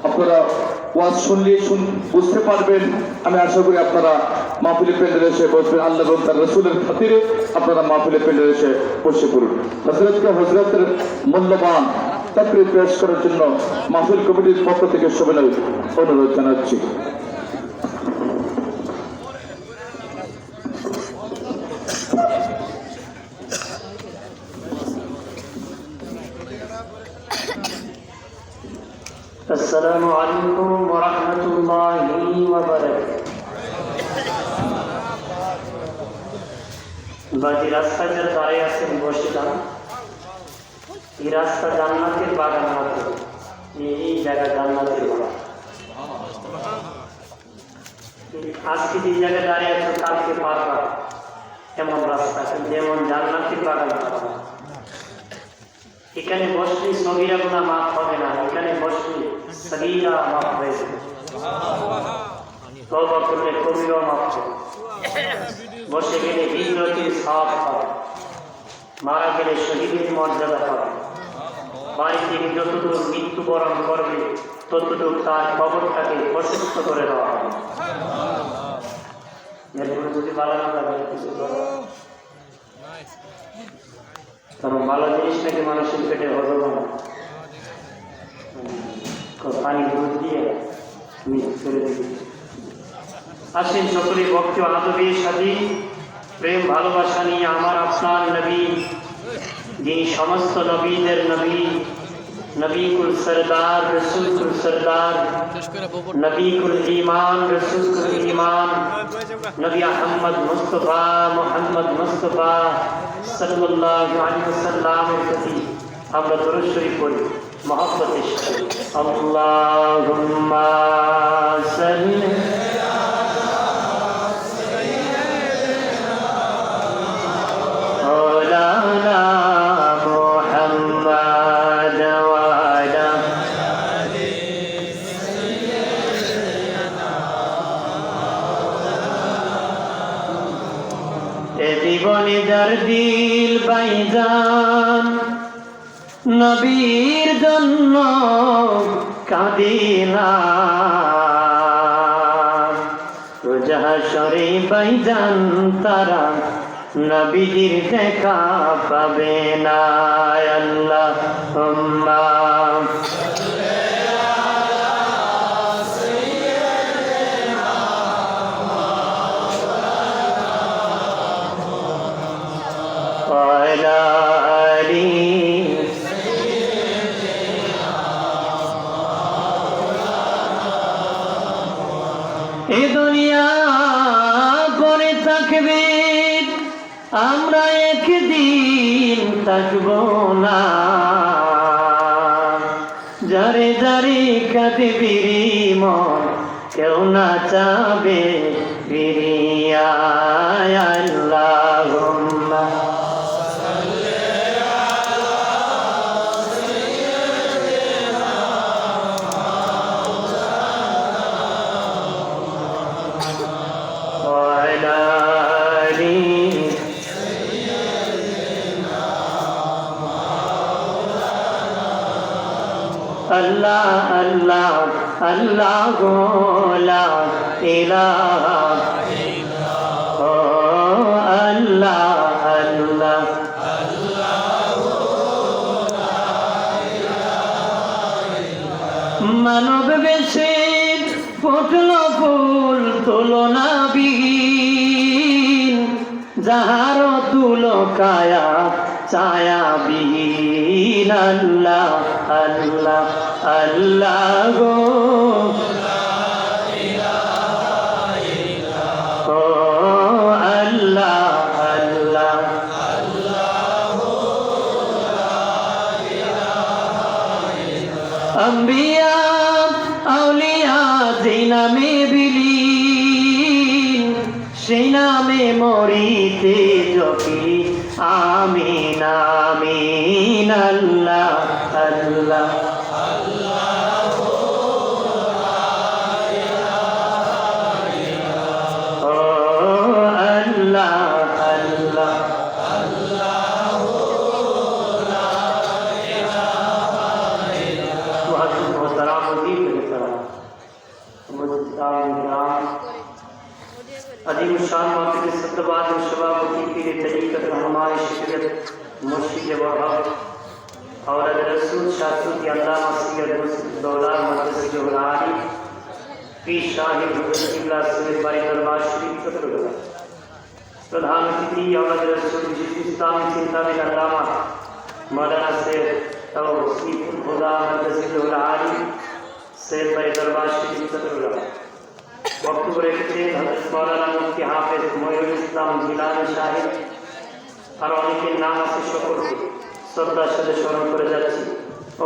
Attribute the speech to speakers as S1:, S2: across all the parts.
S1: আপনারা ওয়াজ শুনলে বুঝতে পারবেন। আমি আশা করি আপনারা মাহফিলে প্যান্ডেলে এসে বসবেন। আল্লাহ এবং তার রসুলের খাতিরে আপনারা মাহফিলে প্যান্ডেলে এসে বসে পড়ুন। হজরতের মূল্যবান তাকরীর পেশ করার জন্য মাহফিল কমিটির পক্ষ থেকে সবিনয় অনুরোধ জানাচ্ছি।
S2: আসসালামু আলাইকুম ওয়া রাহমাতুল্লাহি ওয়া বারাকাতুহু। বাজি রাস্তায় যারা দাঁড়িয়ে আছেন বসেছিলাম, এই রাস্তা জান্নাতের বাগান মতো, এই জায়গা জান্নাতের বাগান। আজকে যে জায়গায় দাঁড়িয়ে আছো কালকে পারবা এমন রাস্তা, কিন্তু এমন জান্নাতের বাগান পাবা। এখানে বসলে সগীরা গুনাহ মাফ হবে না, এখানে বসলে সগীরা মাফ হয়ে যাবে, তওবা করলে কবিরা মাফ হবে। বসে গেলে হিজরতের সওয়াব পাবে, মারা গেলে শহীদের মর্যাদা পাবে। বাড়ি থেকে যতদূর মৃত্যুবরণ করবে ততটুকু তার কবরটাকে প্রশস্ত করে দেওয়া হবে। এরপরে যদি ভালো না লাগে কিছু করো, কারণ ভালো জিনিসটাকে মানুষের পেটে হজম হয়, পানি দুধ দিয়ে চলে দিবি। আসেন সকলে ভক্তি আদবের সাথে প্রেম ভালোবাসা নিয়ে আমার আপনার নবী, যিনি সমস্ত নবীদের নবী, নবী কুল সরদার, রসুল কুল সরদার, নবী কুল ঈমান, রসুল কুল ঈমান, নবী আহমদ মুস্তফা মুহাম্মদ মুস্তফা সাল্লাল্লাহু আলাইহি ওয়াসাল্লামের প্রতি আমরা দরুদ শরীফ পড়ি মহব্বতের সাথে। আল্লাহুম্মা সাল্লি আলা মুহাম্মাদ ওয়া আলা এ জীবনে যার দিল বাইজান নবীর জন্য কাঁদে না, রোজা হাশরে বাইজান তারা নবীর দেখা পাবে না। আল্লাহুম্মা ওয়ালা আলি এ দুনিয়া পরে থাকবে, আমরা একদিন থাকবো না। যারে যারে কাঁদবি মন কেউ না চাবে ফিরিয়া। আল্লাহুম্মা ওয়ালা আলি আল্লাহ আল্লাহ আল্লাহ লা ইলাহা ও আল্লাহ আল্লাহ মানব বেশে ফুটল ফুল তুলনা বিহীন, যাহার তুলো কায়া ছায়া বিহীন। আল্লাহ আল্লাহ আল্লাহ গো ও আল্লাহ আল্লাহ আম্বিয়া আউলিয়া যেই নামে বিলীন, সেই নামে মরিতে যকি আমিন আমিন। আল্লাহ আল্লাহ ও আল্লাহ আল্লাহ মোহতারাম अजीम शान महफिल सत्तबाद शबाबती पीर तरीक़त रहनुमाए शरीयत मुर्शिद वहाब और रसूल शासुद अल्लामा सैयद मुस्लिम दौला मदरसे जोहरानी पीर शाहिद हुजूर सैयद बारी दरबार शरीफ सदर प्रधान अतिथि और रसूल इस्लामी चिंता में अल्लामा मौलाना सैयद तौसीफ खुदा मदरसे जोहरानी सैयद बारी दरबार शरीफ सदर वक्तव्য রেখেছেন হযরত মাওলানা মুফতি হাফেজ মঈনুল ইসলাম জিলানী সাহেব আর অনেকের নাম আছে সকলকে শ্রদ্ধার সাথে স্মরণ করে যাচ্ছি।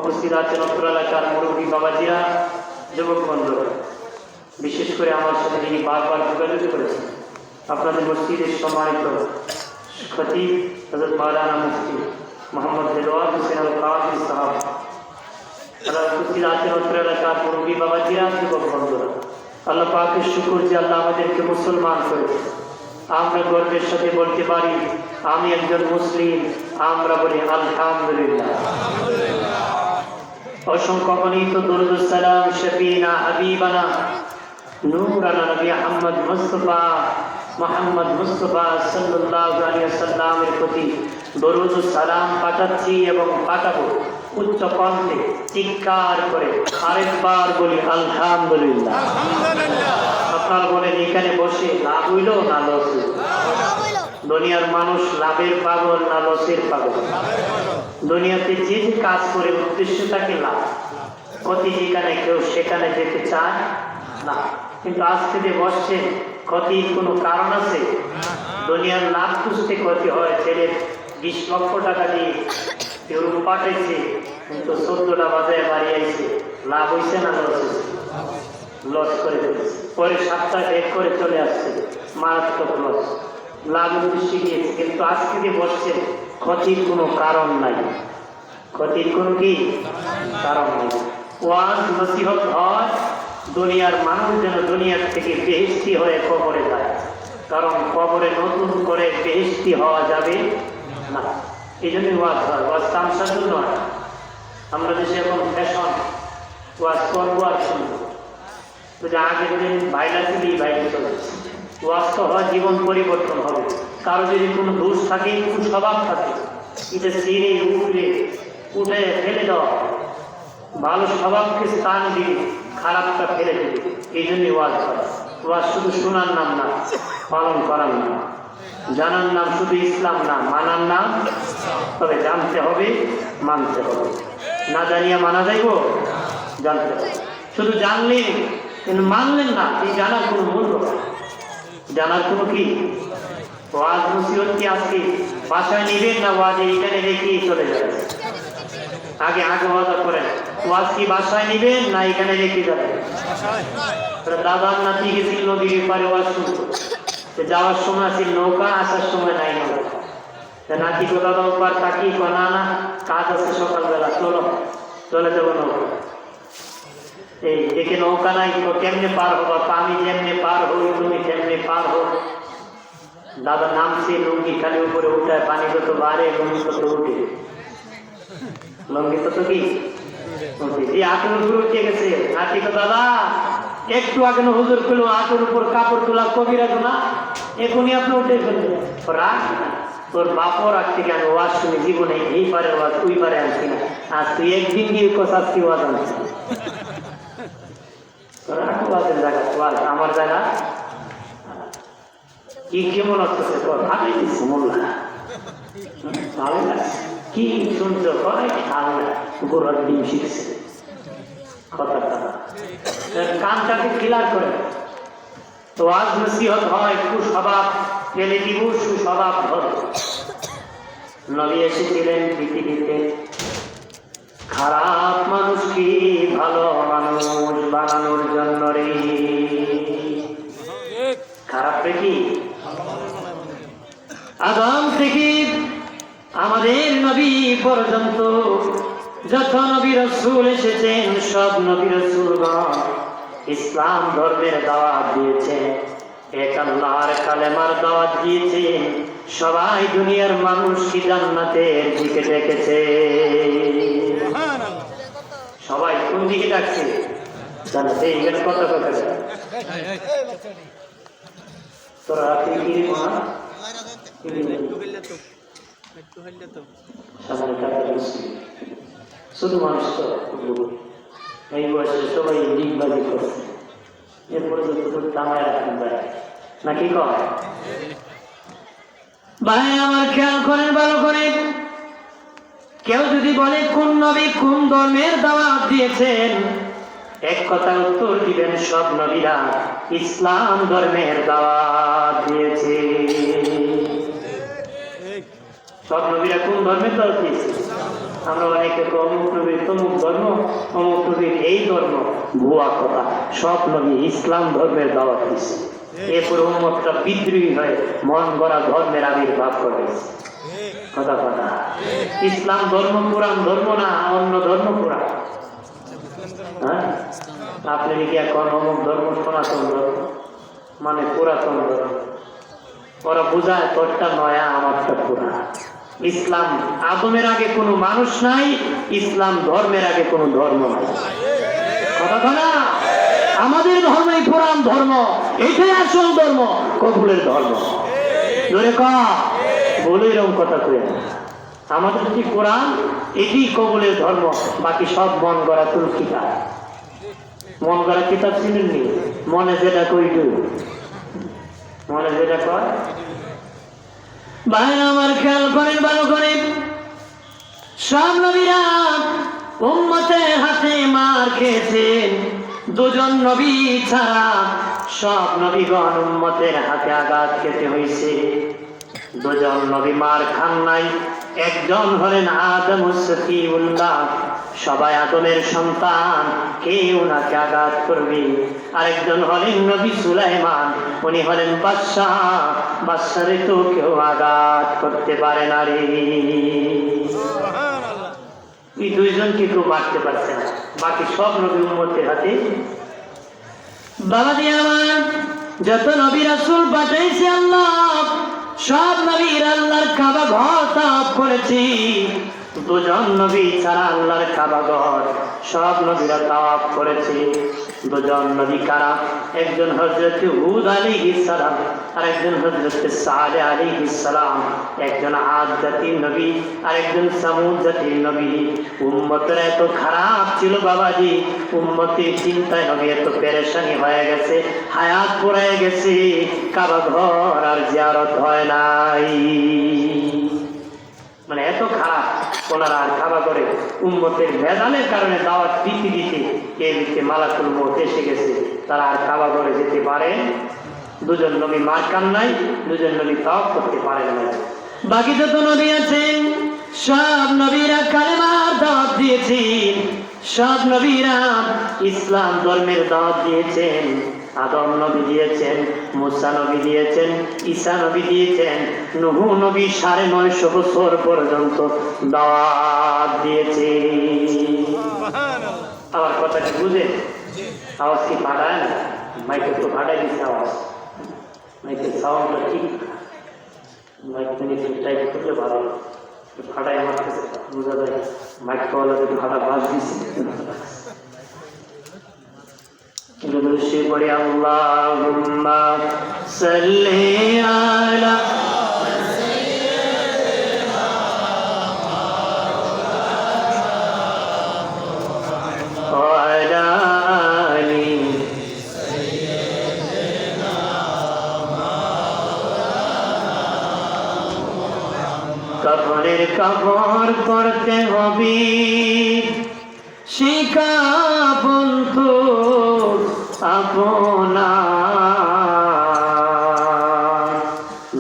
S2: উপস্থিত আছেন অত্র এলাকার মুরব্বী বাবাজিরা, যুবক বন্ধুরা, বিশেষ করে আমার সাথে যিনি বারবার যোগাযোগ করেছেন আপনাদের মসজিদের সম্মানিত খতিব হযরত মাওলানা মুফতি মোহাম্মদ দেলোয়ার হোসেন আল কাদরি সাহেব, আর উপস্থিত আছেন অত্র এলাকার মুরব্বী বাবাজিরা, যুবক বন্ধুরা, আল্লাহ পাকের শুকর যে আল্লাহ আমাদেরকে মুসলমান করেছে। আমরা গর্বের সাথে বলতে পারি আমি একজন মুসলিম, আমরা বলি আলহামদুলিল্লাহ। অসংখ্য গণিত দরুদ সালাম শফিনা হাবিবানা নূরানা নবী আহমদ মুহাম্মদ মুস্তাফা সাল্লাল্লাহু আলাইহি ওয়াসাল্লামের প্রতি দরুদ সালাম পাঠাচ্ছি এবং পাঠাবো উচ্চ কণ্ঠে চিৎকার করে আরেকবার বলি আলহামদুলিল্লাহ। আপনার বলেন এখানে বসে লাভ হইল না লস হইল? দুনিয়ার মানুষ লাভের পাগল না লসের পাগল? দুনিয়াতে যে যে কাজ করে উদ্দেশ্য থাকে লাভ, ক্ষতি যেখানে কেউ সেখানে যেতে চায় না, কিন্তু আজকে যে বসছেন ক্ষতির কোনো কারণ আছে? দুনিয়ার লাভ খুঁজতে ক্ষতি হয়। ছেলে 20 লক্ষ টাকা দিয়ে কেউ পাঠাইছে কিন্তু 14টা বাজায় বাড়ি আইছে, লাভ হয়েছে না লস হয়েছে? লস করে ফেলেছে। পরে 7টা ব্যাগ করে চলে আসছে, মারাত্মক লস। লাভ উদ্দেশ্যে গিয়েছে, কিন্তু আজকে যে বসছেন ক্ষতির কোনো কারণ নাই, ক্ষতির কোনো কি কারণ নাই। ওয়াজ নসিহত হয় দুনিয়ার মানুষ যেন দুনিয়ার থেকে বেহেশতি হয়ে কবরে যায়, কারণ কবরে নতুন করে বেহেশতি হওয়া যাবে না। এই জন্যই ওয়াজ হয়, ওয়াজ তামসার জন্য হয়। আমরা দেশে এখন ফ্যাশন, ওয়াজ করবো আর শুনবো, তো যে আগের দিন ভাইলা ছিল ভাইলে চলেছে। ওয়াজ তো হয় জীবন পরিবর্তন হবে। কারো যদি কোনো দোষ থাকে, কোনো স্বভাব থাকে, এটা সিঁড়ে উঠে ফেলে দেওয়া, ভালো স্বভাবকে স্থান দিবে, খারাপটা ফেলে দেবে। এই জন্যই ওয়াজ হয়। ওয়াজ শুধু শোনার নাম না, পালন করার নাম। জানার নাম শুধু ইসলাম না, মানার নাম। তবে জানতে হবে, মানতে হবে। না জানিয়া মানা যাইব? জানতে হবে। শুধু জানলেন কিন্তু মানলেন না, এই জানার কোনো মূল্য, জানার কোনো কি ওয়াজ নসিহত কি আজকে বাসায় নিবেন না ওয়াজে এখানে রেখেই চলে যাবে? আগে ওয়াদা করেন, ওয়াজ কি বাসায় নিবেন না এখানে রেখে যাবেন? দাদার নাতি গেছিল নদীর পারে ওয়াজ শুনতো, যাওয়ার সময় আছে নৌকা, আসার সময় নাই নৌকা। নাতি তো দাদা উপর তাকি না না কাজ আছে সকালবেলা, চলে যাবো নৌকা। এই দেখে নৌকা নাই তো কেমনে পার হবো? আমি যেমনি পার হই তুমি কেমনে পার হো? দাদা নামছে, লুঙ্গি খালি উপরে উঠায়, পানি যত বাড়ে লুঙ্গি তত উঠে, লুঙ্গি তত কি আঁটের উপরে উঠে গেছে। নাতি তো দাদা একটু আগে হুজুর করলো আঁটের উপর কাপড় তোলা কবি রাখো না, এখনই আপনি উঠে ফেলবেন। রাখ, তোর বাপও রাখতে কেন? ওয়াজ শুনে জীবনে এই পারে ওয়াজ ওই পারে আনছি না, আজ তুই একদিন গিয়ে কোথাচ্ছি ওয়াজ আনছি। ওয়াজের জায়গা ওয়াজ, আমার জায়গা কি কেমন আসতেছে? ভালোই দিচ্ছে মোল্লা, ভালো লাগছে। কি শুনছো? গোড়ার ডিম শিখছে কথাটা, কানটাকে ক্লিয়ার করে। তো আজ নসিহত হয়, কুস্বভাব ফেলে দিব, সুস্বভাব ধর। নবী এসেছিলেন পৃথিবীতে খারাপ মানুষকে ভালো মানুষ বানানোর জন্য রে। খারাপ কি আদম থেকে আমাদের নবী পর্যন্ত যত নবী রাসূল এসেছেন, সব নবী রাসূলগণ ইসলাম ধর্মের দাওয়াত দিয়েছেন, এক আল্লাহর কালেমার দাওয়াত দিয়েছেন। সবাই দুনিয়ার মানুষকে জান্নাতের দিকে ডেকেছে। সবাই কোন দিকে ডাকছে? জান্নাতে। এখানে কথা কথা তোরা রাতে কি রে না সামনে টাকা দিচ্ছি শুধু মানুষ তো এই বয়সে সবাই লিগবাজি করছে এরপরে যত টামায় রাখেন ভাই নাকি কয় ভাই আমার খেয়াল করেন ভালো করে কেউ যদি বলে কোন নবী কোন ধর্মের দাওয়াত দিয়েছেন এক কথা উত্তর দিবেন সব নবীরা ইসলাম ধর্মের দাওয়াত দিয়েছে সব নবীরা কোন ধর্মের দাওয়াত দিয়েছে আমরা অনেকে অমুক নবীর তমুক ধর্ম অমুক নবীর এই ধর্ম ভুয়া কথা সব নবী ইসলাম ধর্মের দাওয়াত দিয়েছে এরপরে উম্মতটা বিদ্রোহী হয়ে মন গড়া ধর্মের আবির্ভাব করেছে কথা কথা ইসলাম ধর্ম পুরাণ ধর্ম না অন্য ধর্ম পুরাণ হ্যাঁ আপনি কি এখন অমুক ধর্ম সনাতন ধর্ম মানে পুরাতন ধর্ম ওরা বোঝায় তোরটা নয়া আমারটা পুরাণ ইসলাম আদমের আগে কোনো মানুষ নাই ইসলাম ধর্মের আগে কোনো ধর্ম নাই কথা কথা আমাদের ধর্মই পুরাণ ধর্ম এটাই আসল ধর্ম কবুলের ধর্ম ধরে কা বলে এরকম কথা কয়ে আমাদের কি কোরআন এটি কবুলের ধর্ম বাকি সব মন গড়া তুলকিটা মন গড়া কিতাব চিনেননি মনে যেটা কইটু মনে যেটা কয় ভাই আমার খেয়াল করেন ভালো করেন সব নবীরা উম্মতের হাতে মার খেয়েছেন দুজন নবী ছাড়া সব নবীগণ উম্মতের হাতে আঘাত খেতে হয়েছে দুজন নবী মার খান নাই একজন হলেন আদম সফিউল্লাহ সবাই আদমের সন্তান কেউ নাকে আঘাত করবে আরেকজন হলেন নবী সুলাইমান উনি হলেন বাদশাহ বাদশারে তো কেউ আঘাত করতে পারে না রে এই দুইজনকে কেউ মারতে পারছে না বাকি সব নবী উম্মতের হাতে বাবা দিয়ে আমার যত নবী রাসূল পাঠাইছে আল্লাহ সব নবীর আল্লাহর কাবা ঘর তাওয়াফ করেছি দুজন নবী ছাড়া আল্লাহর কাবা ঘর সব নবীরা তাওয়াফ করেছে দুজন নবী কারা একজন হযরত হুদ আলাইহিস সালাম আর একজন হযরত সালেহ আলাইহিস সালাম একজন আদ জাতির নবী আর একজন সামুদ জাতির নবী উম্মতের এত খারাপ ছিল বাবাজি উম্মতের চিন্তায় নবী এত পেরেশানি হয়ে গেছে হায়াত পুরায় গেছে কাবা ঘর আর জিয়ারত হয় নাই মানে এত খারাপ ওনারা আর কাবা করে উম্মতের ভেজালের কারণে দাওয়াত দিতে দিতে এর দিতে মালাকুল মউত এসে গেছে তারা আর কাবা করে যেতে পারে দুজন নবী মার কান নাই দুজন নবী তাওয়াফ করতে পারেন না বাকি যত নবী আছেন সব নবীরা কালেমার দাওয়াত দিয়েছেন সব নবীরা ইসলাম ধর্মের দাওয়াত দিয়েছেন আদম নবী দিয়েছেন মুসা নবী দিয়েছেন ঈসা নবী দিয়েছেন নূহ নবী ৯৫০ বছর পর্যন্ত দাওয়াত দিয়েছে আমার কথা কি বুঝে আওয়াজ কি ফাটায় না মাইকে তো ফাটাই দিচ্ছে আওয়াজ মাইকের সাউন্ডটা ঠিক মাইক থেকে টাইপ করলে ভালো ফাটাই আমার কাছে বোঝা যায় মাইক পাওয়ালা যদি ফাটা বাস দিচ্ছে দুরূদ পড়ে আল্লাহুম্মা সাল্লি আলা সাইয়্যিদিনা ওয়া আলা আলি সাইয়্যিদিনা কবরের কবর করতে হবে শিকা বন্ধু আপনা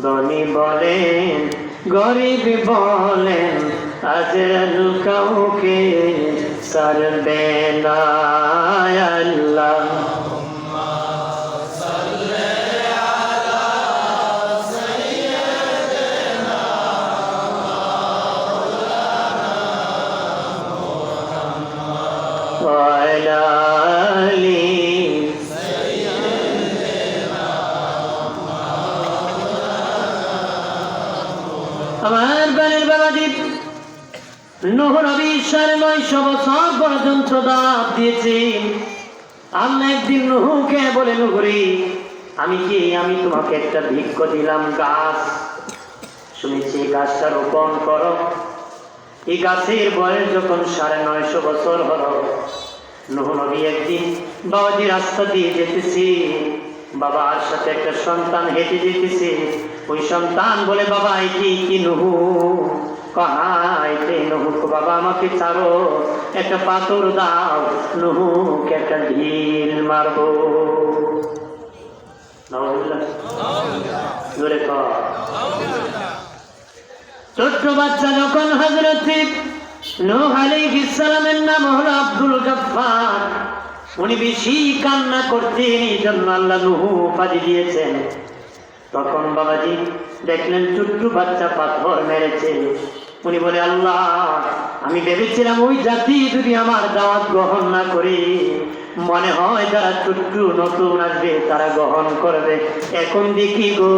S2: ধনী বলেন গরিব বলেন আজরাল কাউকে ছাড়বে না আল্লাহ আমার বাড়ির বাবাজি নূহ নবী ৯৫০ বছর পর্যন্ত দাওয়াত দিয়েছে আল্লাহ একদিন নূহকে বলে নূহ রে আমি তোমাকে একটা ভিক্ষ দিলাম গাছ, শুনেছি এই গাছটা রোপণ করো। এই গাছের বয়স যখন 950 বছর হলো, নূহ নবী একদিন বাবাজি রাস্তা দিয়ে যেতেছে, বাবার সাথে একটা সন্তান হেঁটে যেতেছে। ওই সন্তান বলে, বাবা এটি কি নূহ? কাহাইতে নূহ, বাবা আমাকে ছাড়ো, একটা পাথর দাও, নূহকে একটা ঢিল মারবো। জোরে কর। ছোট্ট বাচ্চা যখন হযরত নূহ আলাইহিস সালামের নাম হলো আব্দুল গাফফার, উনি বেশি কান্না করতেন, এই জন্য আল্লাহ নূহ উপাধি দিয়েছেন। তখন বাবাজি দেখলেন ছোট্ট বাচ্চা পাথর মেরেছে। উনি বলে, আল্লাহ আমি ভেবেছিলাম ওই জাতি যদি আমার দাওয়াত গ্রহণ না করে, মনে হয় যারা ছোট্ট নতুন আসবে তারা গ্রহণ করবে। এখন দেখি গো,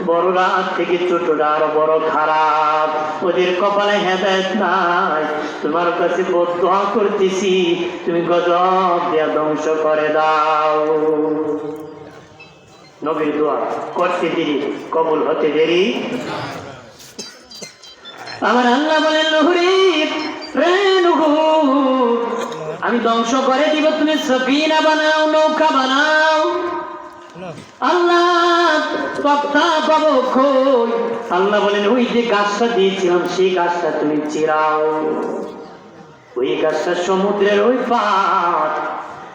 S2: বড়রা থেকে ছোটরা আরো বড় খারাপ, ওদের কপালে হেদায়েত নাই। তোমার কাছে বদদোয়া করতেছি, তুমি গজব দিয়া ধ্বংস করে দাও। নবীর দোয়া করতে দেরি, কবুল হতে দেরি। আমার আল্লাহ বলেন, নূহ আমি ধ্বংস করে দিব, তুমি সফিনা বানাও, নৌকা বানাও। আল্লাহ তক্তা পাবো কই? আল্লাহ বলেন, ওই যে গাছটা দিয়েছিলাম সেই গাছটা তুমি চিরাও। ওই গাছটা সমুদ্রের ওই পার,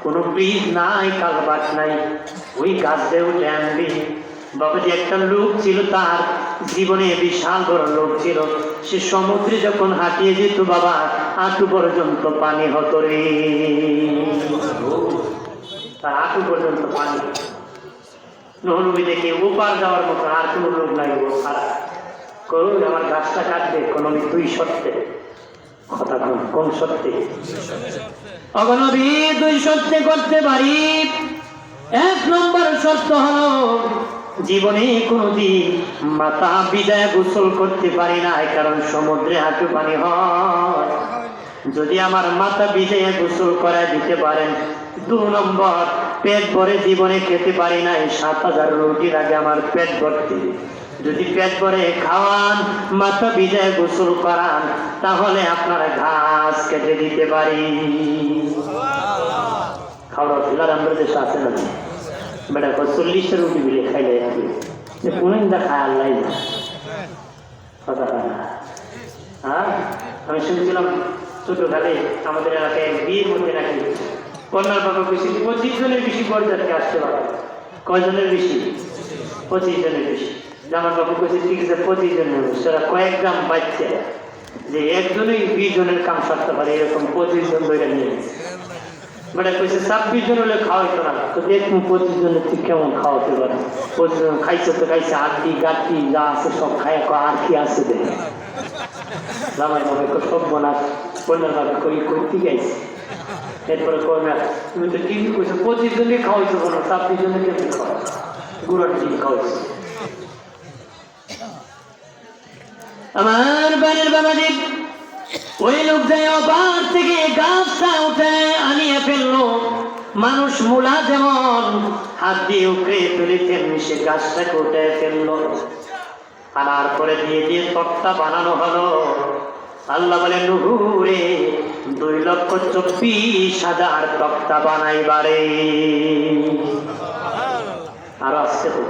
S2: কোনো ব্রিজ নাই, কালভার্ট নাই, ওই গাছ দিয়ে উঠে আনবি। বাবাজি একটা লোক ছিল, তার জীবনে বিশাল বড় লোক ছিল। সে সমুদ্রে যখন হাঁটিয়ে যেত বাবা, হাঁটু পর্যন্ত পানি হতো রে, তার হাঁটু পর্যন্ত পানি। নূহ নবী দেখে ওপার যাওয়ার মতো আর কোনো লোক নাই, ও খারাপ করুন আমার গাছটা কাটবে। কোন দুই শর্তে কথা, কোন শর্তে? অগনবী দুই শর্তে করতে পারি। 1 নম্বর শর্ত হলো, জীবনে কোনদিন মাথা বিদায় গোসল করতে পারি না, কারণ সমুদ্রে হাঁটু পানি হয়। যদি আমার মাথা বিদায় গোসল করায় দিতে পারেন। 2 নম্বর, পেট ভরে জীবনে খেতে পারি না, 7000 রুটির আগে আমার পেট ভর্তি। যদি পেট ভরে খাওয়ান, মাথা বিদায় গোসল করান, তাহলে আপনারা ঘাস কেটে দিতে পারি। খাওয়া ফেলার আমাদের দেশে আছে না? বেটা 40টা রুটি মিলে খাইলে কোনদিন দা খায় আল্লাহ না। কথা হ্যাঁ, আমি শুনছিলাম ছোটখালে আমাদের এলাকায় বিয়ের মধ্যে নাকি কন্যার বাবা বেশি 25 জনের বেশি বরযাত্রী আসতে পারে। কয়জনের বেশি? 25 জনের বেশি। আমার বাবু কেছে ঠিক আছে 25 জনের, সেটা কয়েক গ্রাম বাচ্চা যে একজনই 20 জনের কাম সারতে পারে, এরকম 25 জন ধরে নিয়ে বেটা কইছে 26 জন হলে খাওয়াইতো না। তো দেখুন 25 জনের ঠিক কেমন খাওয়াতে পারে। 25 জন খাইছে তো খাইছে, আটটি গাটি যা আছে সব খায়, আর কি আছে দেখে জামাই বাবা সব বোনাস কন্যার বাবা করতে গাইছে। এরপরে কন্যা, তুমি তো ঠিক কইছো 25 জনকে খাওয়াইছো, কোনো 26 জনে কেমন খাওয়া? গুড়ার ডিম খাওয়াইছে। আমার বাড়ির বাবাজি ওই লোক যায় অপার থেকে গাছটা উঠে আনিয়ে ফেললো। মানুষ মূলা যেমন হাত দিয়ে উঠে তুলেছেন, সে গাছটাকে উঠে ফেললো। আনার পরে দিয়ে তক্তা বানানো হলো। আল্লাহ বলে, নূহ রে 2,24,000 তক্তা বানাইবারে। আরো আসতে তো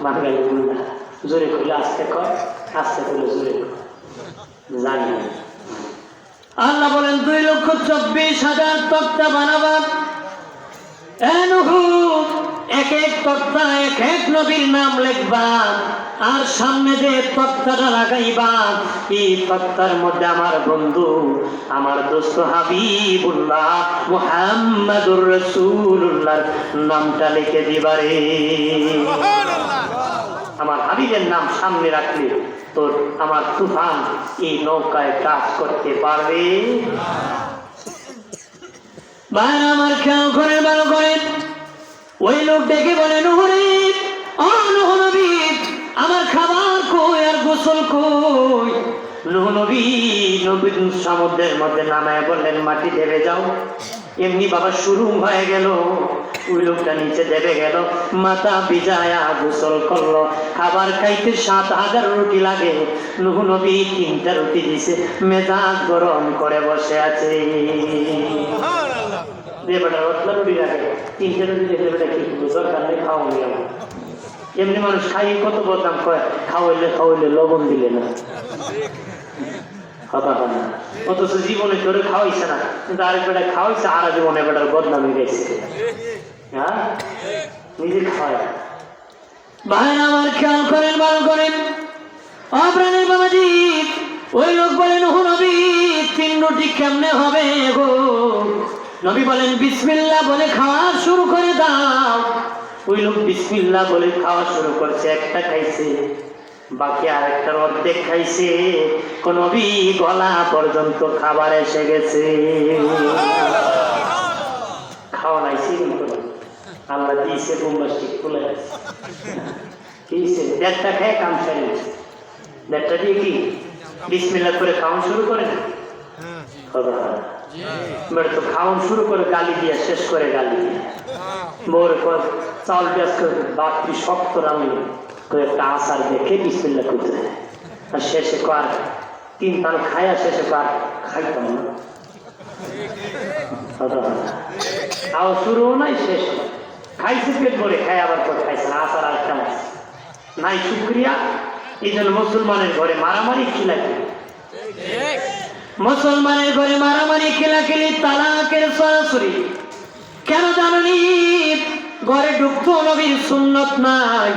S2: বাঙালি বললা, জোরে খুলে আসতে কর, আসতে খুলে জোরে জানি। আল্লাহ বলেন 2,24,000 তক্তা বানাবা। এক এক তক্তা এক এক নবীর নাম লিখবা, আর সামনে যে তক্তাটা লাগাইবা, এই তক্তার মধ্যে আমার বন্ধু, আমার দোস্ত হাবিবুল্লাহ মুহাম্মাদুর রাসূলুল্লাহর নামটা লিখে দিবারে। আমার হাবিবের নাম সামনে রাখলে তোর আমার তুফান এই নৌকায় কাজ করতে পারবে। ভাই আমার খেয়াল করে ভালো করে, ওই লোক ডেকে বলে, নূহ রে, ও নূহ নবী, আমার খাবার কই আর গোসল কই? নূহ নবী সমুদ্রের মধ্যে নামায় বললেন, মাটি দেবে যাও, এমনি বাবা শুরু হয়ে গেল। ওই লোকটা নিচে দেবে গেল, মাথা ভিজায়া গোসল করলো। খাবার খাইতে 7,000 রুটি লাগে, নূহ নবী 3টা রুটি দিছে, মেজাজ গরম করে বসে আছে। রুটি লাগে 3টা রুটি দিলে বেটা কি দরকার নেই, খাওয়া নিয়ে এমনি মানুষ খাই কত বদনাম করে, খাওয়াইলে লবণ দিলে না, কথা হয় না। অথচ জীবনে ধরে খাওয়াইছে না, কিন্তু আরেক বেটা খাওয়াইছে, আর জীবনে বেটার বদনাম হয়ে গেছে। হ্যাঁ, নিজে খাওয়ায়। ভাই আমার খেয়াল করেন, ভালো করেন। অপ্রাণের বাবাজি, ওই লোক বলেন ও নবী 3 রুটি কেমনে হবে গো? নবী বলেন বিসমিল্লাহ বলে খাওয়া শুরু করে দাও। ওই লোক বিসমিল্লাহ বলে খাওয়া শুরু করছে, একটা খাইছে, বাকি আরেকটার অর্ধেক খাইছে। কোন নবী গলা পর্যন্ত খাবার এসে গেছে। খাওয়া নাইছে, আল্লাহ দিয়েছে বোম্বাস্টিক খুলে দিয়েছে। 1.5টা খেয়ে কাম চালিয়েছে। 1.5টা দিয়ে কি বিসমিল্লাহ করে খাওয়া শুরু করে না? তো খাওয়া শুরু করে গালি দিয়ে শেষ করে গালি দিয়ে মোর চাউল পেঁয়াজ করে বাকি শক্ত রামি একটা আচার দেখে বিসমিল্লাহ করতে, আর শেষে কর 3 পান খায়া শেষে কর খাইতাম না। খাওয়া শুরু নাই, শেষ খাইছে, পেট ভরে খাই, আবার খাইছে না, আচার আরেকটা নাই। শুক্রিয়া। এই জন্য মুসলমানের ঘরে মারামারি খিলাখি, মুসলমানের ঘরে মারামারি খিলাখিলি, তালাকের সরাসরি। কেন জানি ঘরে ঢুকতো নবীর সুন্নত নাই,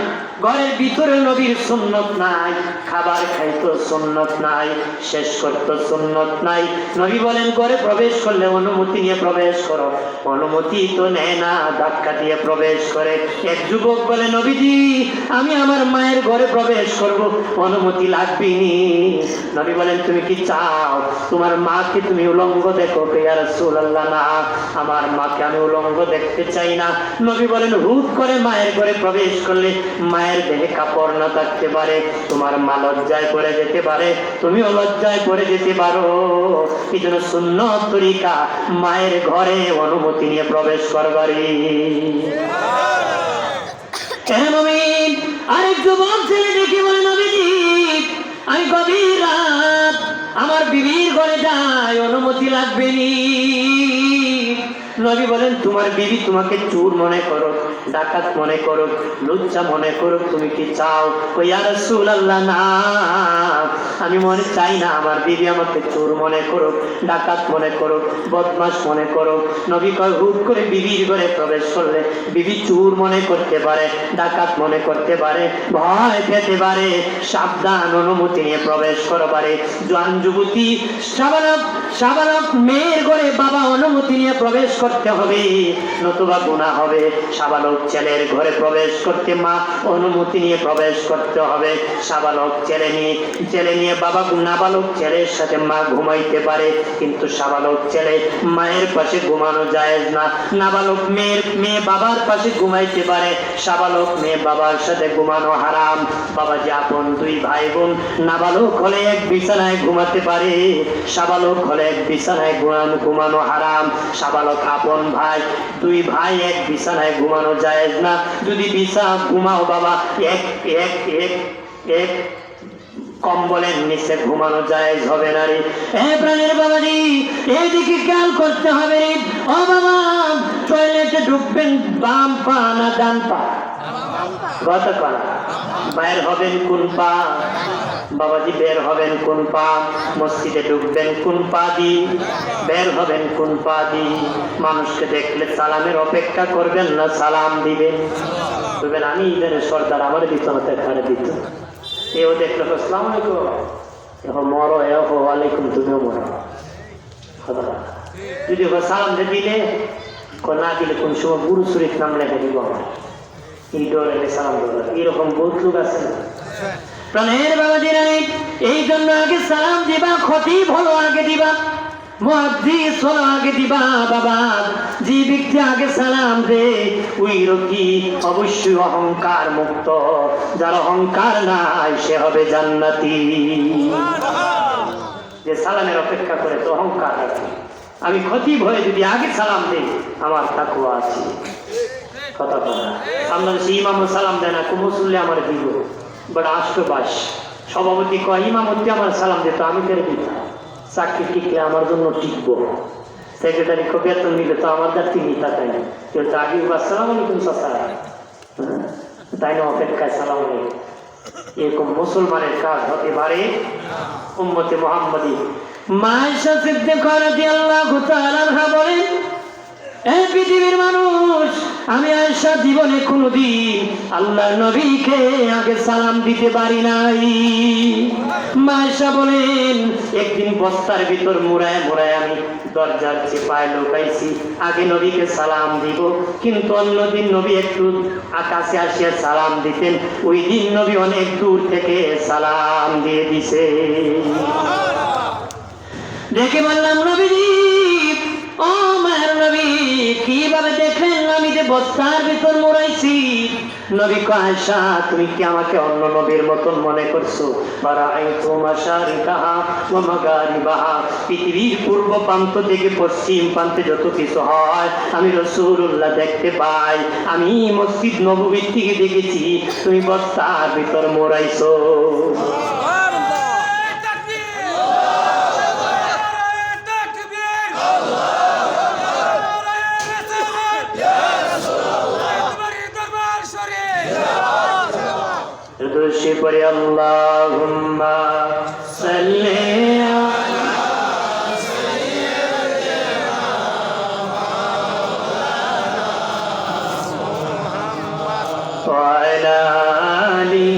S2: ঘরের ভিতরে নবীর সুন্নত নাই, খাবার খাইতো সুন্নত নাই, শেষ করতো সুন্নত নাই। নবী বলেন ঘরে প্রবেশ করলে অনুমতি নিয়ে প্রবেশ করো, অনুমতি তো নেয় না, ধাক্কা দিয়ে প্রবেশ করে। এক যুবক বলে নবীজি আমি আমার মায়ের ঘরে প্রবেশ করব, অনুমতি লাগবে নি? নবী বলেন তুমি কি চাও তোমার মাকে তুমি উলঙ্গ দেখো? ইয়া রাসূলুল্লাহ না, আমার মাকে আমি উলঙ্গ দেখতে চাই না। নবী বলেন হুট করে মায়ের ঘরে প্রবেশ করলে মায়ের দেহে কাপড় না থাকতে পারে, তোমার মা লজ্জায় পড়ে যেতে পারে, তুমিও লজ্জায় পড়ে যেতে পারো। এই জন্য সুন্নত তরিকা মায়ের ঘরে অনুমতি নিয়ে প্রবেশ করবারই। আরেক যুবক ছেলে দেখি বলে নবীজি আমি গভীর রাত আমার বিবির ঘরে যাই, অনুমতি লাগবে নি? নবী বলেন তোমার বিবি তোমাকে চোর মনে করো, ডাকাত মনে করো, লুচ্চা মনে করো, তুমি কি চাও? ইয়া রাসূলুল্লাহ না, আমি মনে চাই না আমার বিবি আমাকে চোর মনে করো, ডাকাত মনে করো, বদমাশ মনে করো। নবী কয় হুট করে বিবির ঘরে প্রবেশ করলে বিবি চোর মনে করতে পারে, ডাকাত মনে করতে পারে, ভয় পেতে পারে, সাবধান, অনুমতি নিয়ে প্রবেশ করবারে। জোয়ান যুবতী সাবালক মেয়ের ঘরে বাবা অনুমতি নিয়ে প্রবেশ করতে হবে, নতুবা গুনাহ হবে। সাবালক ছেলের ঘরে প্রবেশ করতে মা অনুমতি নিয়ে প্রবেশ করতে হবে। সাবালক ছেলে নিয়ে বাবা, নাবালক ছেলের সাথে মা ঘুমাইতে পারে, কিন্তু সাবালক ছেলে মায়ের পাশে ঘুমানো জায়েজ না। নাবালক মেয়ে বাবার পাশে ঘুমাইতে পারে, সাবালক মেয়ে বাবার সাথে ঘুমানো হারাম। বাবা যে আপন 2 ভাই বোন নাবালক হলে এক বিছানায় ঘুমাতে পারে, সাবালক হলে এক বিছানায় ঘুমানো হারাম। সাবালক আপন ভাই, 2 ভাই এক বিছানায় ঘুমানো জায়েজ না। যদি বিছানা ঘুমাও বাবা এক কম্বলের নিচে ঘুমানো জায়েজ হবে না রে। প্রাণের বাবাজি এইদিকে খেয়াল করতে হবে রে। ও বাবা টয়লেটে ঢুকবেন বাম পা না ডান পা? গতকাল বাইর হবেন কোন পা? বাবাজি বের হবেন কোন পা? মসজিদে ঢুকবেন কোন পা দি? বের হবেন কোন পা দি? মানুষকে দেখলে সালামের অপেক্ষা করবেন না সালাম দিবেন? বলবেন আমি ইদানের সর্দার, আমার বিছানাতে খাড়ে দিত, এও দেখলো আসসালামু আলাইকুম, এখন মরো এও ওয়ালাইকুম, তুমিও মরো। যদি সালাম দিলে না দিলে কোন সময় গুরু শরীফ নাম লেখা দিব, এই ডরে সালাম দেবো, এরকম বহুত লোক আছে না? প্রাণের বাবাজিরা এই জন্য আগে সালাম দিবা, খতিব হলো আগে দিবা, মুহাদ্দিস হলো আগে দিবা। বাবা যে ব্যক্তি আগে সালাম দে ওই রোগী অবশ্যই অহংকার মুক্ত, যার অহংকার নাই সে হবে জান্নাতি। যে সালামের অপেক্ষা করে তো অহংকার আছে, আমি খতিব হয়ে যদি আগে সালাম দেই আমার তাকওয়া আছে। কথা বলা আপনার সেই ইমাম সালাম দেয় না, মুসল্লি আমার দিব বাট আষ্টবাস সভাপতি কয় ইমামতি আমার সালাম দিত, আমি করে দিতাম। চাকরি টিকলে আমার জন্য টিকবো, সেক্রেটারি বেতন নিলে তো আমার দ্বার তিনি তাকাই না, কেউ তো আগে সালাম আলাইকুম চাচা, তাই না অপেক্ষায় সালাম আলাইকুম। এরকম মুসলমানের কাজ হতে পারে উম্মতে মুহাম্মাদি। মা আয়েশা সিদ্দিকা রাদিয়াল্লাহু তাআলা আনহা বলেন, এই পৃথিবীর মানুষ, আমি আয়েশা জীবনে কোনোদিন আল্লাহর নবীকে আগে সালাম দিতে পারি নাই। মা আয়েশা বলেন, একদিন বস্তার ভিতর মুড়ায় মুড়ায় আমি দরজার চেপায় লুকাইছি, আগে নবীকে সালাম দিব, কিন্তু অন্যদিন নবী একটু আকাশে আসিয়া সালাম দিতেন, ওই দিন নবী অনেক দূর থেকে সালাম দিয়ে দিছে। দেখে বললাম, নবীজি, ও মায়ের নবী, কিভাবে দেখলেন আমি যে বস্তার ভিতর মোড়াইছি? নবী কয়, আয়েশা, তুমি কি আমাকে অন্য নবীর মতন মনে করছো? বারাআইতু মাশারিকাহা ওয়া মাগারিবাহা, পৃথিবীর পূর্ব প্রান্ত থেকে পশ্চিম প্রান্তে যত কিছু হয় আমি রাসূলুল্লাহ দেখতে পাই। আমি মসজিদ নববীর থেকে দেখেছি তুমি বস্তার ভিতর মোড়াইছো। পরে আল্লাহুম্মা সাল্লি আলা আলি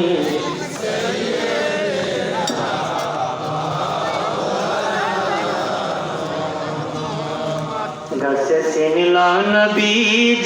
S2: গাছে চিনলা নবী।